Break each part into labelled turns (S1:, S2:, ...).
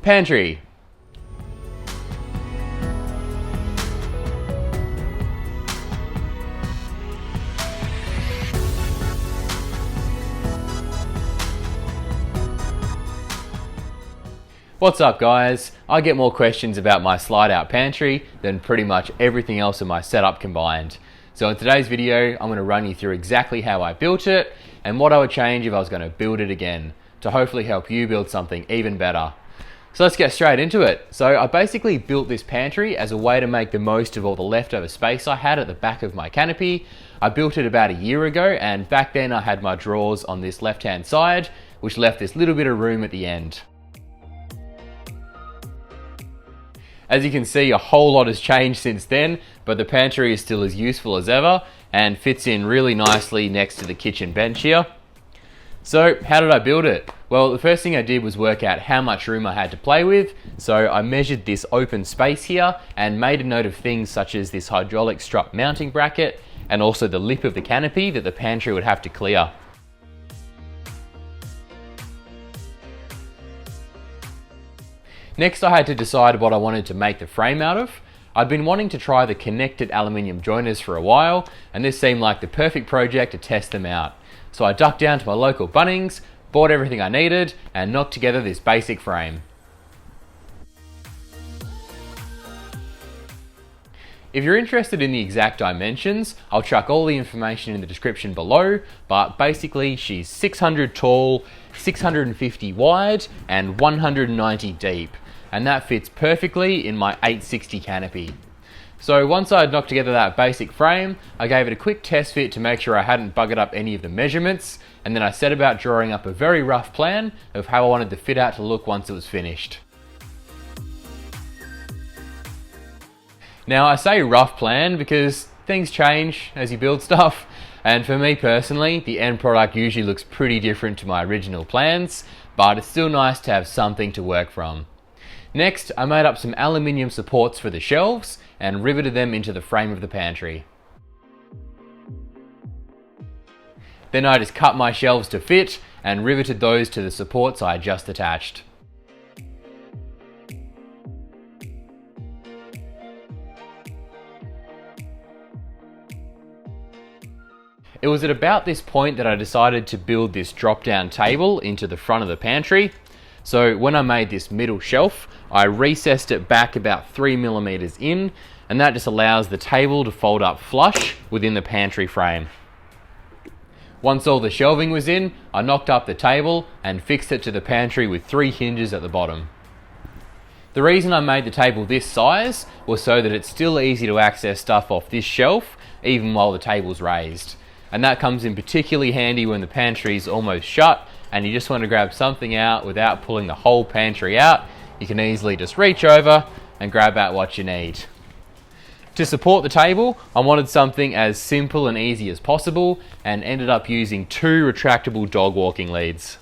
S1: Pantry. What's up guys? I get more questions about my slide out pantry than pretty much everything else in my setup combined. So in today's video, I'm going to run you through exactly how I built it and what I would change if I was going to build it again to hopefully help you build something even better. So let's get straight into it. So I basically built this pantry as a way to make the most of all the leftover space I had at the back of my canopy. I built it about a year ago, and back then I had my drawers on this left hand side, which left this little bit of room at the end. As you can see, a whole lot has changed since then, but the pantry is still as useful as ever and fits in really nicely next to the kitchen bench here. So how did I build it? Well, the first thing I did was work out how much room I had to play with. So I measured this open space here and made a note of things such as this hydraulic strut mounting bracket and also the lip of the canopy that the pantry would have to clear. Next, I had to decide what I wanted to make the frame out of. I'd been wanting to try the connected aluminium joiners for a while, and this seemed like the perfect project to test them out. So I ducked down to my local Bunnings, bought everything I needed, and knocked together this basic frame. If you're interested in the exact dimensions, I'll chuck all the information in the description below, but basically she's 600 tall, 650 wide, and 190 deep. And that fits perfectly in my 860 canopy. So once I had knocked together that basic frame, I gave it a quick test fit to make sure I hadn't buggered up any of the measurements, and then I set about drawing up a very rough plan of how I wanted the fit out to look once it was finished. Now I say rough plan because things change as you build stuff, and for me personally, the end product usually looks pretty different to my original plans, but it's still nice to have something to work from. Next, I made up some aluminium supports for the shelves and riveted them into the frame of the pantry. Then I just cut my shelves to fit and riveted those to the supports I had just attached. It was at about this point that I decided to build this drop-down table into the front of the pantry. So when I made this middle shelf, I recessed it back about 3mm in, and that just allows the table to fold up flush within the pantry frame. Once all the shelving was in, I knocked up the table and fixed it to the pantry with 3 hinges at the bottom. The reason I made the table this size was so that it's still easy to access stuff off this shelf, even while the table's raised. And that comes in particularly handy when the pantry's almost shut and you just want to grab something out without pulling the whole pantry out. You can easily just reach over and grab out what you need. To support the table, I wanted something as simple and easy as possible and ended up using 2 retractable dog walking leads.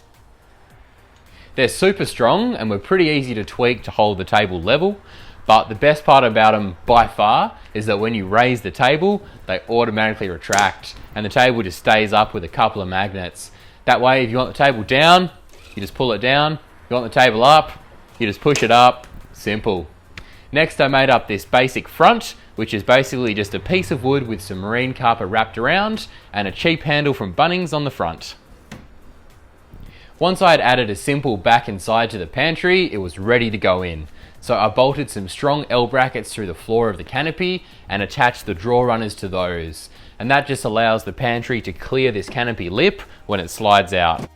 S1: They're super strong and were pretty easy to tweak to hold the table level, but the best part about them by far is that when you raise the table, they automatically retract and the table just stays up with a couple of magnets. That way, if you want the table down, you just pull it down. If you want the table up, you just push it up. Simple. Next, I made up this basic front, which is basically just a piece of wood with some marine carpet wrapped around and a cheap handle from Bunnings on the front. Once I had added a simple back and side to the pantry, it was ready to go in. So I bolted some strong L brackets through the floor of the canopy and attached the drawer runners to those. And that just allows the pantry to clear this canopy lip when it slides out.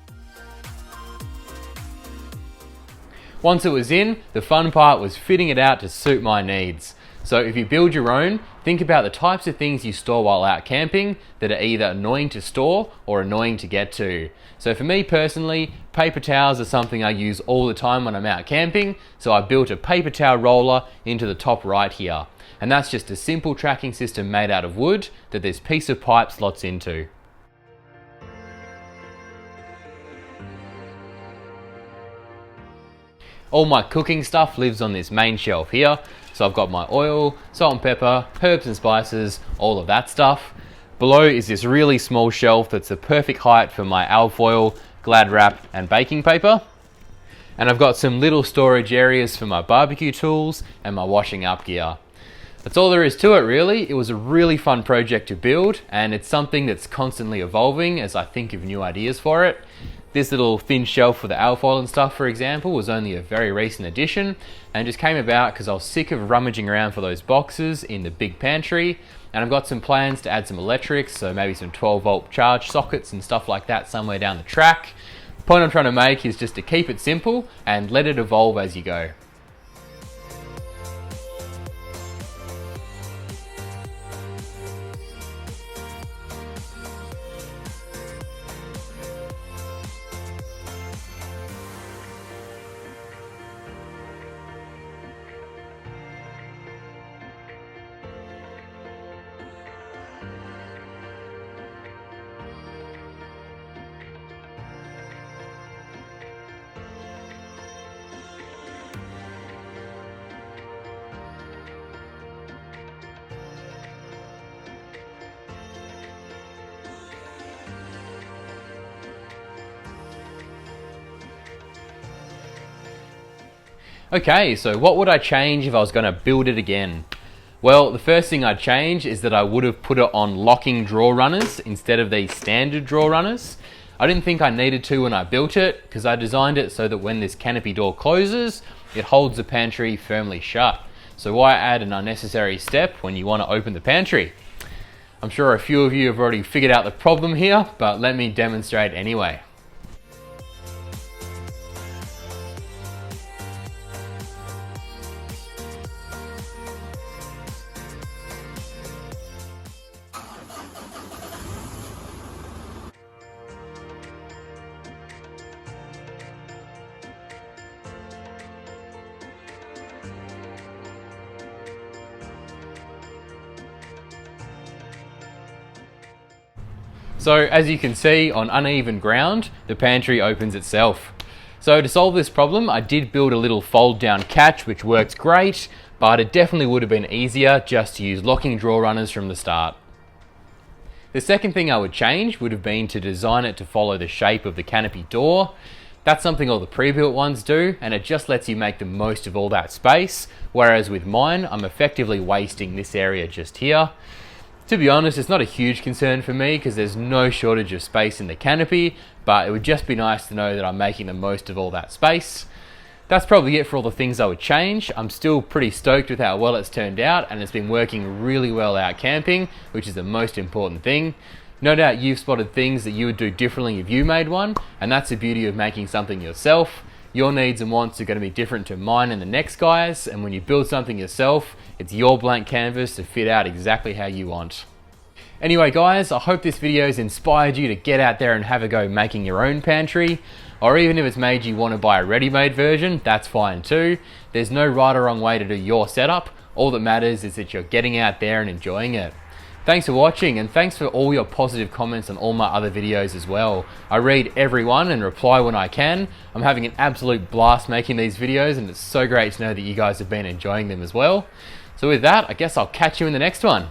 S1: Once it was in, the fun part was fitting it out to suit my needs. So if you build your own, think about the types of things you store while out camping that are either annoying to store or annoying to get to. So for me personally, paper towels are something I use all the time when I'm out camping, so I built a paper towel roller into the top right here. And that's just a simple tracking system made out of wood that this piece of pipe slots into. All my cooking stuff lives on this main shelf here. So I've got my oil, salt and pepper, herbs and spices, all of that stuff. Below is this really small shelf that's the perfect height for my alfoil, Glad wrap and baking paper. And I've got some little storage areas for my barbecue tools and my washing up gear. That's all there is to it really. It was a really fun project to build, and it's something that's constantly evolving as I think of new ideas for it. This little thin shelf for the alfoil and stuff, for example, was only a very recent addition and just came about because I was sick of rummaging around for those boxes in the big pantry, and I've got some plans to add some electrics, so maybe some 12-volt charge sockets and stuff like that somewhere down the track. The point I'm trying to make is just to keep it simple and let it evolve as you go. Okay, so what would I change if I was going to build it again? Well, the first thing I'd change is that I would have put it on locking drawer runners instead of these standard drawer runners. I didn't think I needed to when I built it because I designed it so that when this canopy door closes, it holds the pantry firmly shut. So why add an unnecessary step when you want to open the pantry? I'm sure a few of you have already figured out the problem here, but let me demonstrate anyway. So as you can see, on uneven ground, the pantry opens itself. So to solve this problem, I did build a little fold down catch which works great, but it definitely would have been easier just to use locking drawer runners from the start. The second thing I would change would have been to design it to follow the shape of the canopy door. That's something all the pre-built ones do, and it just lets you make the most of all that space, whereas with mine, I'm effectively wasting this area just here. To be honest, it's not a huge concern for me because there's no shortage of space in the canopy, but it would just be nice to know that I'm making the most of all that space. That's probably it for all the things I would change. I'm still pretty stoked with how well it's turned out, and it's been working really well out camping, which is the most important thing. No doubt you've spotted things that you would do differently if you made one, and that's the beauty of making something yourself. Your needs and wants are going to be different to mine and the next guy's, and when you build something yourself, it's your blank canvas to fit out exactly how you want. Anyway guys, I hope this video has inspired you to get out there and have a go making your own pantry, or even if it's made you want to buy a ready-made version, that's fine too. There's no right or wrong way to do your setup. All that matters is that you're getting out there and enjoying it. Thanks for watching, and thanks for all your positive comments on all my other videos as well. I read everyone and reply when I can. I'm having an absolute blast making these videos, and it's so great to know that you guys have been enjoying them as well. So with that, I guess I'll catch you in the next one.